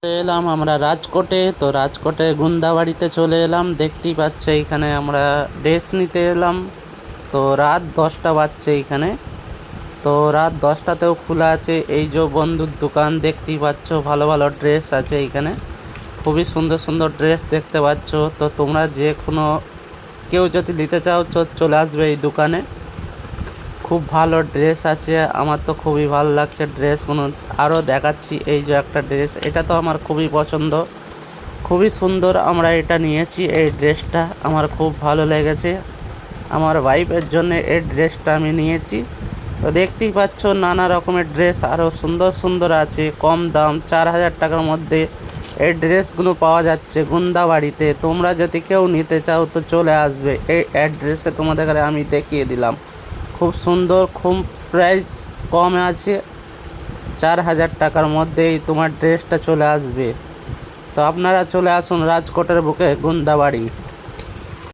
এলাম আমরা রাজকোটে। তো রাজকোটে গুন্দাবাড়িতে চলে এলাম। দেখতেই পাচ্ছে এখানে আমরা ড্রেস নিতে এলাম। তো রাত 10টা বাজছে এখানে। তো রাত 10টাতেও খোলা আছে এই যে বন্ধুর দোকান। দেখতেই পাচ্ছ ভালো ভালো ড্রেস আছে এইখানে, খুবই সুন্দর সুন্দর ড্রেস দেখতে পাচ্ছ। তো তোমরা যে কোনো কেউ যদি নিতে চাও চলে আসবে এই দোকানে। খুব ভালো ড্রেস আছে, আমার তো খুবই ভালো লাগছে ড্রেসগুলো। আরও দেখাচ্ছি, এই যে একটা ড্রেস, এটা তো আমার খুবই পছন্দ, খুবই সুন্দর। আমরা এটা নিয়েছি, এই ড্রেসটা আমার খুব ভালো লেগেছে। আমার ওয়াইফের জন্য এই ড্রেসটা আমি নিয়েছি। তো দেখতেই পাচ্ছ নানা রকমের ড্রেস আরও সুন্দর সুন্দর আছে, কম দাম 4000 টাকার মধ্যে এই ড্রেসগুলো পাওয়া যাচ্ছে গুন্দাবাড়িতে। তোমরা যদি কেউ নিতে চাও তো চলে আসবে। এই অ্যাড্রেসে তোমাদের আমি দেখিয়ে দিলাম। খুব সুন্দর, খুব প্রাইস কম আছে, 4000 টাকার মধ্যেই তোমার ড্রেসটা চলে আসবে। তো আপনারা চলে আসুন রাজকোটের বুকে গুন্দাবাড়ি।